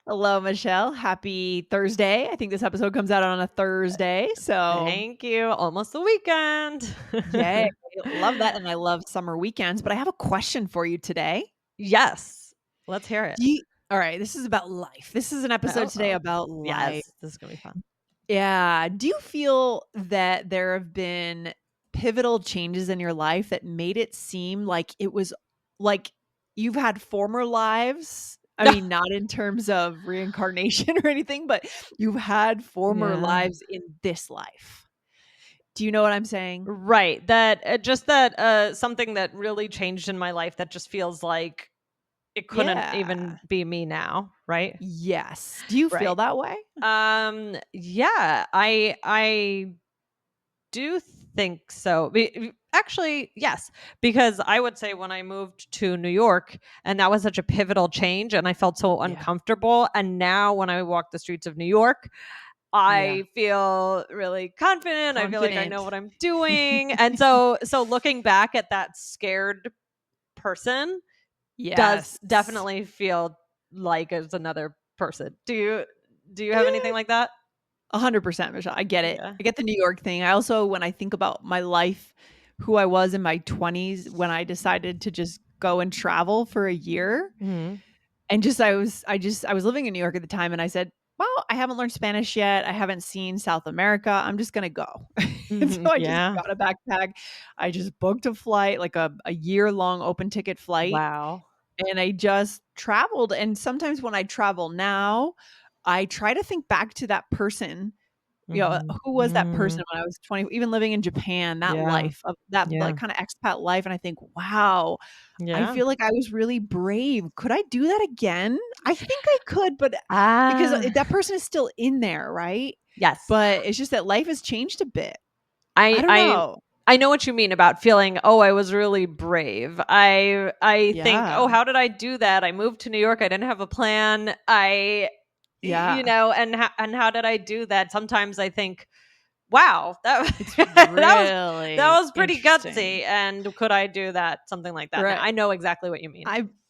Hello, Michelle. Happy Thursday. I think this episode comes out on a Thursday. So, Thank you. Almost the weekend. yay. Love that. And I love summer weekends. But I have a question for you today. Yes. Let's hear it. All right. This is about life. This is an episode today Oh, about life. yes. This is going to be fun. Yeah. Do you feel that there have been pivotal changes in your life that made it seem like it was like you've had former lives? I mean, not in terms of reincarnation or anything, but you've had former Yeah. lives in this life. Do you know what I'm saying? Right. That something that really changed in my life that just feels like it couldn't Yeah. even be me now, right? Yes. Do you feel Right. that way? Yeah, I do think so. Actually, yes, because I would say when I moved to New York, and that was such a pivotal change, and I felt so Yeah. uncomfortable. And now, when I walk the streets of New York, Yeah. I feel really confident. I feel like I know Confident. what I'm doing. And so looking back at that scared person does Yes. definitely feel like it's another person. Do you have anything Yeah. like that? 100%, Michelle. I get it. Yeah. I get the New York thing. I also, when I think about my life, who I was in my 20s when I decided to just go and travel for a year, Mhm. and I was living in New York at the time, and I said, "Well, I haven't learned Spanish yet. I haven't seen South America. I'm just gonna go." And so Mhm. I just Yeah. got a backpack. I just booked a flight, like a year-long open ticket flight, Wow. and I just traveled. And sometimes when I travel now, I try to think back to that person. Mhm. Who was that person Mm. when I was 20, even living in Japan, that Yeah. life of that, like, Yeah. kinda expat life, and I think, "Wow, I Yeah. feel like I was really brave. Could I do that again?" I think I could, but because, Ah. that person is still in there, right? Yes. But it's just that life has changed a bit. I I don't I know. I know what you mean about feeling, "Oh, I was really brave." I think, "Oh, Yeah. how did I do that? I moved to New York, I didn't have a plan. Yeah. And how did I do that?" Sometimes I think, "Wow, that It's that really was pretty interesting. gutsy, and could I do that?" Something like that now. Right. I know exactly what you mean.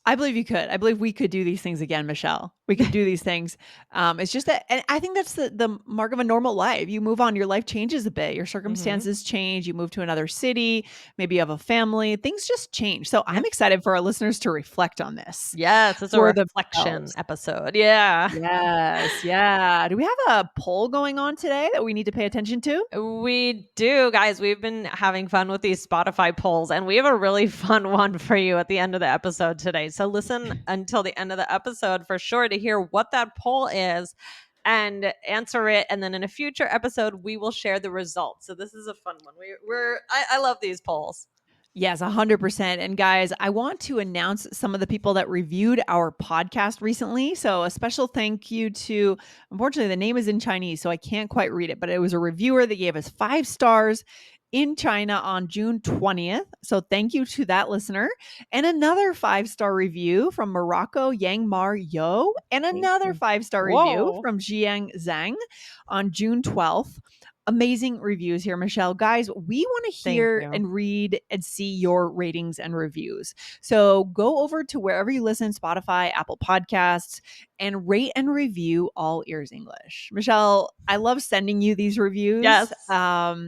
I believe you could. I believe we could do these things again, Michelle. We could do these things. It's just that, and I think that's the mark of a normal life. You move on, your life changes a bit, your Mhm. circumstances change. You move to another city, maybe you have a family. Things just change. So I'm Yep. excited for our listeners to reflect on this Yes, it's a for reflection themselves. episode. Yeah. Yes, yeah. Do we have a poll going on today that we need to pay attention to? We do, guys. We've been having fun with these Spotify polls, and we have a really fun one for you at the end of the episode today. So listen until the end of the episode for sure to hear what that poll is and answer it. And then in a future episode, we will share the results. So this is a fun one. I love these polls. Yes, 100%. And guys, I want to announce some of the people that reviewed our podcast recently. So, a special thank you to, unfortunately, the name is in Chinese, so I can't quite read it, but it was a reviewer that gave us 5 stars in China on June 20th. So, thank you to that listener. And another 5 star review from Morocco Yang Mar Yo, and Thank another you. 5 star review Whoa. from Jiang Zhang on June 12th. Amazing reviews here, Michelle. Guys, we want to Thank hear you. and read and see your ratings and reviews. So go over to wherever you listen, Spotify, Apple Podcasts, and rate and review All Ears English. Michelle, I love sending you these reviews, Yes.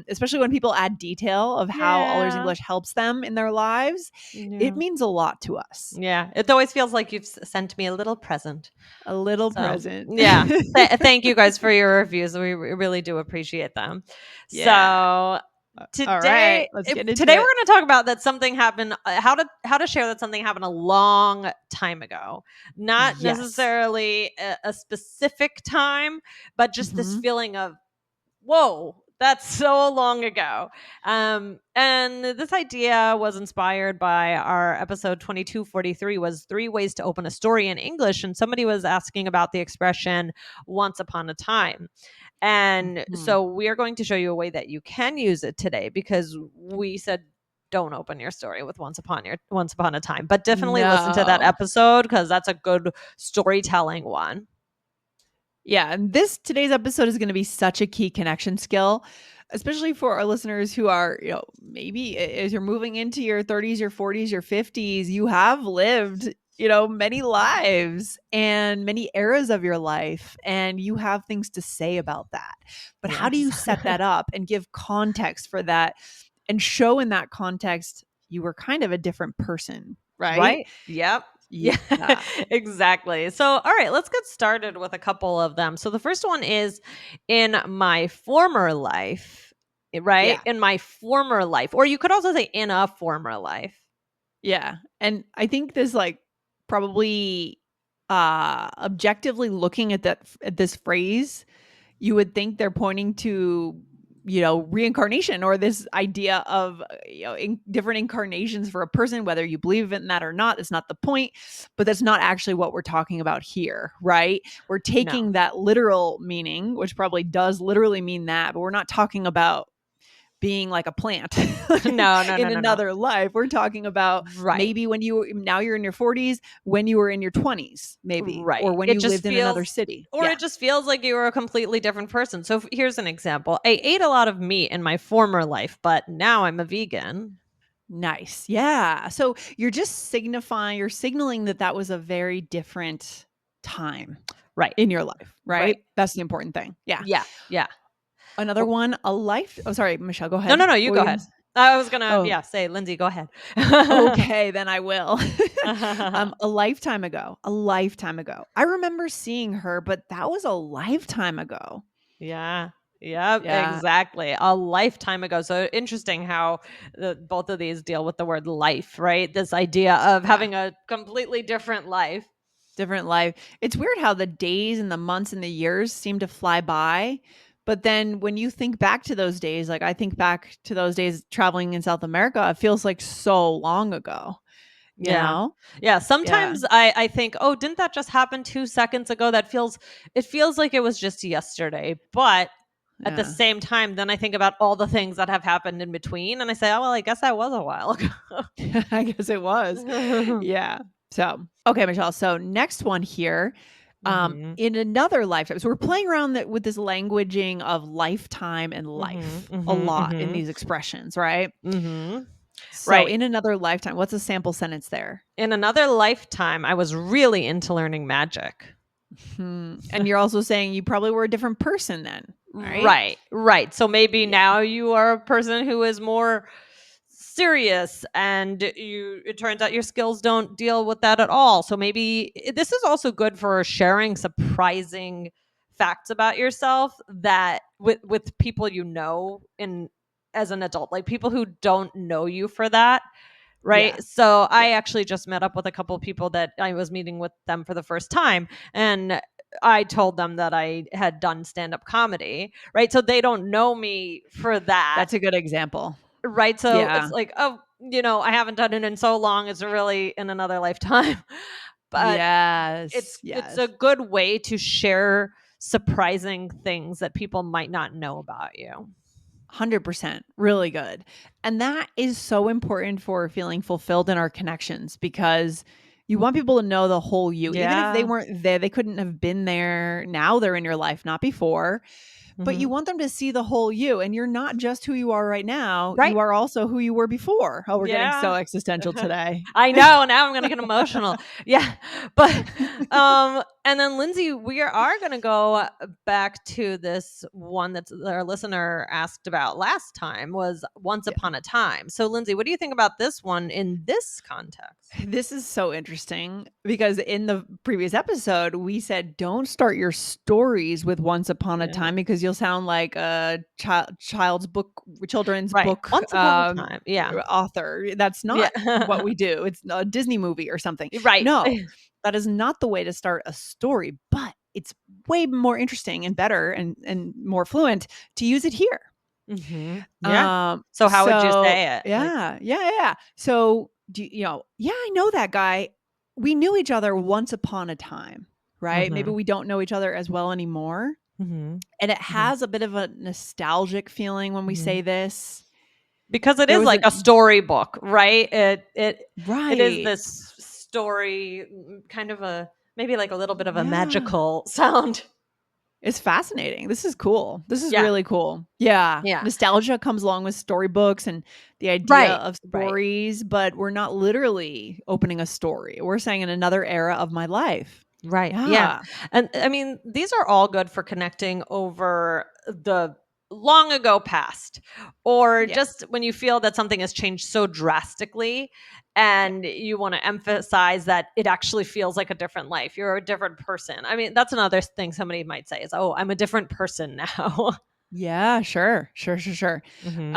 especially when people add detail of how All Ears Yeah. English helps them in their lives. It Yeah. means a lot to us. Yeah. It always feels like you've sent me a little present. A little So, present. yeah. Thank you guys for your reviews. We really do appreciate them. Yeah. So, All right. today Let's get into today we're it. going to talk about that something happened how to share that something happened a long time ago. Not Yes. necessarily a specific time, but just this Mhm. feeling of whoa, that's so long ago. And this idea was inspired by our episode 2243 was 3 ways to open a story in English. And somebody was asking about the expression once upon a time. And Mhm. so we are going to show you a way that you can use it today because we said don't open your story with once upon a time, but definitely listen to that No. episode because that's a good storytelling one. Yeah, and today's episode is going to be such a key connection skill, especially for our listeners who are, maybe as you're moving into your 30s, your 40s, your 50s, you have lived many lives and many eras of your life, and you have things to say about that. But how do Yes. you set that up and give context for that and show in that context you were kind of a different person, right? Right. Yep. Yeah, Yeah. exactly. So, all right, let's get started with a couple of them. So, the first one is in my former life, right? Yeah. In my former life, or you could also say in a former life. Yeah. And I think this like probably objectively looking at this phrase, you would think they're pointing to reincarnation or this idea of different incarnations for a person, whether you believe in that or not. It's not the point, but that's not actually what we're talking about here, right? We're No. taking that literal meaning, which probably does literally mean that, but we're not talking about being like a plant No, no, no, in no, no. another life. We're talking about Right. maybe now you're in your 40s, when you were in your 20s, maybe, or Right. when It you just lived in another feels city. or Yeah. it just feels like you were a completely different person. So here's an example. I ate a lot of meat in my former life, but now I'm a vegan. Nice. Yeah. So you're signaling that that was a very different time Right. in your life, Right. right? That's the important thing. Yeah. Yeah. Yeah. Another Oh, one, oh, sorry, Michelle, go no, ahead. no, no, you What were go you gonna ahead. I was going to Oh, say Lindsay, go ahead. okay, then I will. A lifetime ago. A lifetime ago. I remember seeing her, but that was a lifetime ago. Yeah. Yep, Yeah. exactly. A lifetime ago. So interesting how both of these deal with the word life, right? This idea of Yeah. having a completely different life. Different life. It's weird how the days and the months and the years seem to fly by. But then when you think back to those days, like I think back to those days traveling in South America, it feels like so long ago, you Yeah. know? Yeah. Yeah. Sometimes I think, oh, didn't that just happen 2 seconds ago? It feels like it was just yesterday. But at the Yeah. same time, then I think about all the things that have happened in between. And I say, oh, well, I guess that was a while I guess it was. ago. Yeah. So, okay, Michelle. So, next one here. Mhm. In another lifetime. So, we're playing around with this languaging of lifetime and Mhm. life a Mhm. lot in Mhm. these expressions, right? Mhm. So, Right. in another lifetime, what's a sample sentence there? In another lifetime, I was really into learning magic. And you're also saying you probably were a different person then, right? Right, right. So maybe Yeah. now you are a person who is more serious and it turns out your skills don't deal with that at all. So maybe this is also good for sharing surprising facts about yourself that with people in as an adult, like people who don't know you for that. Right. Yeah. So I Yeah. actually just met up with a couple of people that I was meeting with them for the first time. And I told them that I had done stand up comedy. Right. So they don't know me for that. That's a good example. Right. So Yeah. it's like, oh, I haven't done it in so long. It's really in another lifetime. But Yes. it's a Yes. good way to share surprising things that people might not know about you. 100%. Really good. And that is so important for feeling fulfilled in our connections because you want people to know the whole you. Even if they Yeah. weren't there, they couldn't have been there. Now they're in your life, not before. But you Hmm. want them to see the whole you, and you're not just who you are right now, Right. you are also who you were before. Oh, we're getting so Yeah. existential today. I know. Now I'm gonna get emotional. Yeah, but and then Lindsay, we are gonna go back to this one that our listener asked about last time was once Yeah. upon a time. So Lindsay, what do you think about this one in this context? This is so interesting because in the previous episode, we said don't start your stories with once upon a Yeah. time because you'll sound like a children's Right. book Once upon a time. Yeah. author. That's Yeah. not what we do. It's a Disney movie or something. Right. No, that is not the way to start a story, but it's way more interesting and better and more fluent to use it here. Yeah. So how would you So say it? Like, yeah. So yeah, I know that guy. We knew each other once upon a time, right? Maybe mhm. we don't know each other as well anymore. Mhm. And it Mhm. has a bit of a nostalgic feeling when we Mhm. say this. Because it There is was like a a storybook, right? It is right. this story, kind of a maybe like a little bit of a Yeah. magical sound. It's fascinating. This is cool. This is Yeah. really cool. Yeah. Yeah. Nostalgia comes along with storybooks and the idea Right. of Right. stories, but we're not literally opening a story. We're saying in another era of my life. Right. Yeah. Yeah. And I mean, these are all good for connecting over the long ago past, or Yeah. just when you feel that something has changed so drastically Yeah. and you want to emphasize that it actually feels like a different life. You're a different person. I mean, that's another thing somebody might say is, oh, I'm a different person now. Yeah, sure. Sure, sure, sure. hmm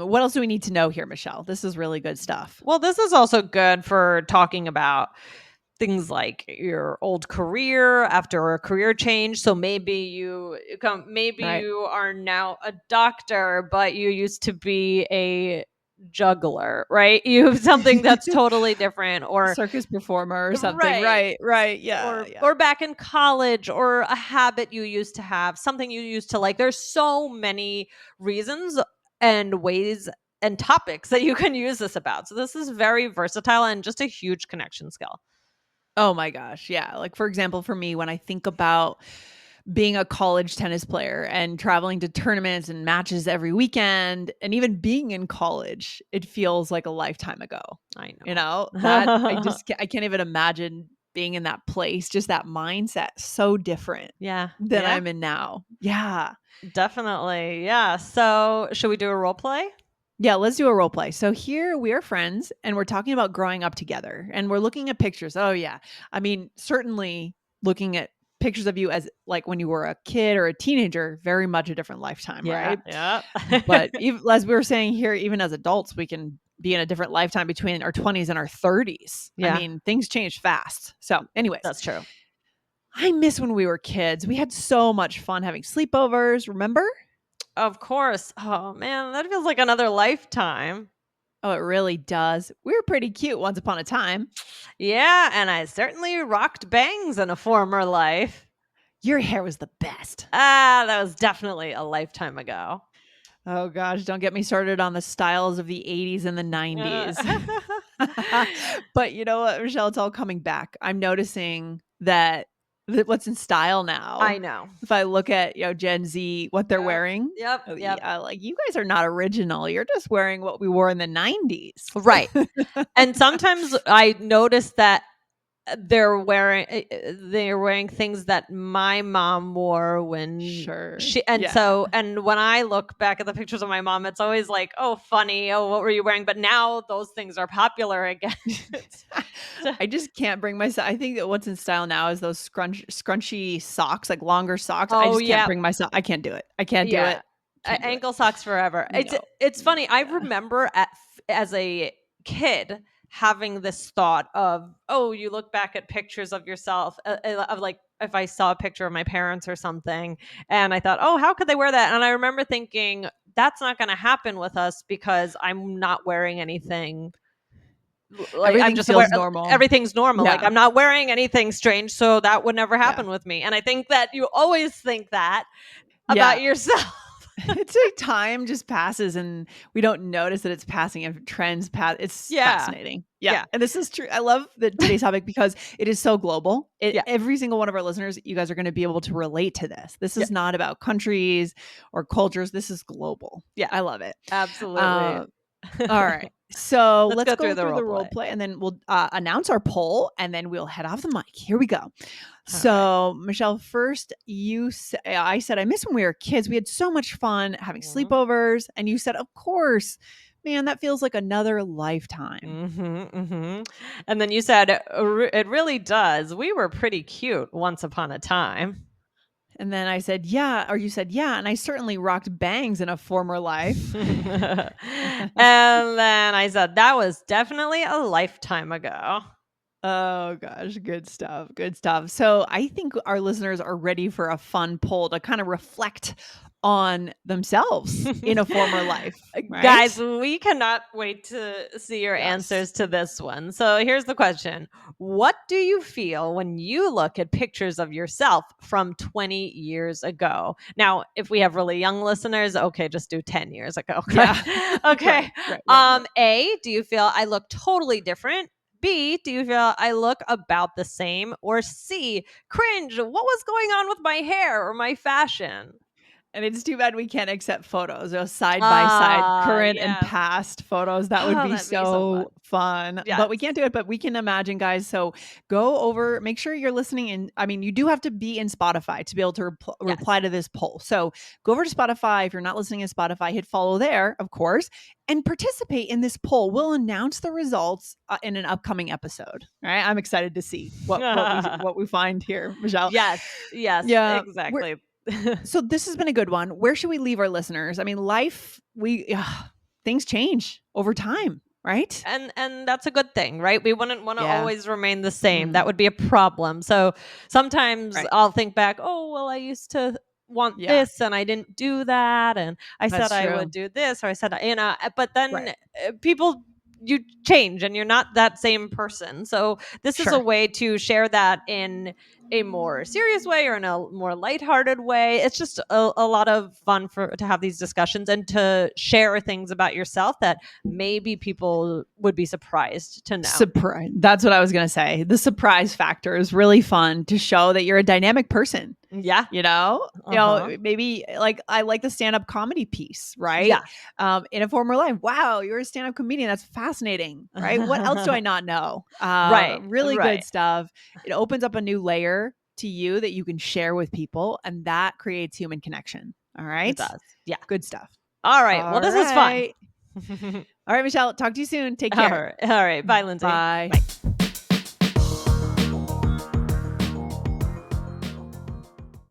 What else do we need to know here, Michelle? This is really good stuff. Well, this is also good for talking about things like your old career after a career change. So maybe Right. you are now a doctor, but you used to be a juggler, right? You have something that's totally different, or Circus performer or something. right, Right, right. Yeah, or yeah. or back in college, or a habit you used to have, something you used to like. There's so many reasons and ways and topics that you can use this about. So this is very versatile and just a huge connection skill. Oh my gosh. Yeah. Like, for example, for me, when I think about being a college tennis player and traveling to tournaments and matches every weekend, and even being in college, it feels like a lifetime ago. I You know. know, that I can't even imagine being in that place, just that mindset, so different Yeah, than yeah, I'm in now. Yeah. definitely. Yeah. So, should we do a role play? Yeah, let's do a role play. So here we are friends and we're talking about growing up together and we're looking at pictures. Oh yeah. I mean, certainly looking at pictures of you as like when you were a kid or a teenager, very much a different lifetime, Yeah, right? yeah. But even as we were saying here, even as adults, we can be in a different lifetime between our 20s and our 30s. I Yeah, mean, things change fast. So, anyways, that's true. I miss when we were kids. We had so much fun having sleepovers, remember? Of course. Oh man, that feels like another lifetime. Oh, it really does. We were pretty cute once upon a time. Yeah, and I certainly rocked bangs in a former life. Your hair was the best. Ah, that was definitely a lifetime ago. Oh gosh, don't get me started on the styles of the 80s and the 90s. Uh, But you know what, Michelle, it's all coming back. I'm noticing that what's in style I now, know. if I look at, Gen Z, what they're Yep. wearing, Yep. oh, Yep. yeah, like, you guys are not original. You're just wearing what we wore in the 90s. Right. And sometimes I notice that they're wearing things that my mom wore when Sure. she and Yeah. so and when I look back at the pictures of my mom, it's always like, oh, funny, oh, what were you wearing? But now those things are popular again. So- I just can't bring myself. I think that what's in style now is those scrunchy socks, like longer socks. I oh just can't yeah, bring myself. I can't do it. I can't do yeah. it. Can't do it. Ankle socks forever. No. It's funny. I Yeah. remember as a kid having this thought of, oh, you look back at pictures of yourself, of like if I saw a picture of my parents or something, and I thought, oh, how could they wear that? And I remember thinking that's not going to happen with us because I'm not wearing anything. Like I'm Everything just aware feels normal. everything's normal. Like Yeah. I'm not wearing anything strange, so that would never Yeah. happen with me. And I think that you always think that Yeah. about yourself. It's like time just passes and we don't notice that it's passing and trends pass. It's Yeah. fascinating. Yeah. Yeah. And this is true. I love today's topic because it is so global. Yeah. Every single one of our listeners, you guys are going to be able to relate to this. This Yeah. is not about countries or cultures. This is global. Yeah. I love it. Absolutely. Uh, all right. So Let's let's go through go the through role the role play. play and then we'll announce our poll and then we'll head off the mic. Here we go. All right. So, Michelle, first I said, I miss when we were kids. We had so much fun having Mhm. sleepovers. And you said, of course, man, that feels like another lifetime. And then you said, it really does. We were pretty cute once upon a time." And then I said, yeah. Or you said, yeah. And I certainly rocked bangs in a former life. And then I said, "That was definitely a lifetime ago." Oh gosh, good stuff. Good stuff. So I think our listeners are ready for a fun poll to kind of reflect on themselves in a former life, Guys, right? we cannot wait to see your Yes. answers to this one. So here's the question. What do you feel when you look at pictures of yourself from 20 years ago? Now, if we have really young listeners, okay, just do 10 years ago. Yeah. Okay. Right. A, do you feel I look totally different? B, do you feel I look about the same? Or C, cringe, what was going on with my hair or my fashion? And it's too bad we can't accept photos, side by side, current and Yes. past photos. That would Oh, be that'd be so fun. so fun. Yes. But we can't do it, but we can imagine, guys. So go over, make sure you're listening in. I mean, you do have to be in Spotify to be able to reply Yes. to this poll. So go over to Spotify. If you're not listening in Spotify, hit follow there, of course, and participate in this poll. We'll announce the results in an upcoming episode. All right. I'm excited to see what we find here, Michelle. Yes. Yes. Yeah. Exactly. So this has been a good one. Where should we leave our listeners? I mean, things change over time, right? And that's a good thing, right? We wouldn't want to Yeah. always remain the same. That Mm, would be a problem. So sometimes right. I'll think back, oh, well, I used to want Yeah, this and I didn't do that, and I said that's I true. would do this, or I said, but Right. then people, you change and you're not that same person. So this is a Sure. way to share that in a more serious way or in a more lighthearted way. It's just a lot of fun to have these discussions and to share things about yourself that maybe people would be surprised to know. Surprise. That's what I was going to say. The surprise factor is really fun to show that you're a dynamic person. Yeah. Maybe like I like the stand-up comedy piece, right? Yeah. In a former life. Wow, you're a stand-up comedian. That's fascinating, right? What else do I not know? Right. Really good Right. stuff. It opens up a new layer to you that you can share with people, and that creates human connection. All right. It does. Yeah. Good stuff. All right. Well, All this was fun. right. All right, Michelle. Talk to you soon. Take All care. right. All right. Bye, Lindsay. Bye. Bye.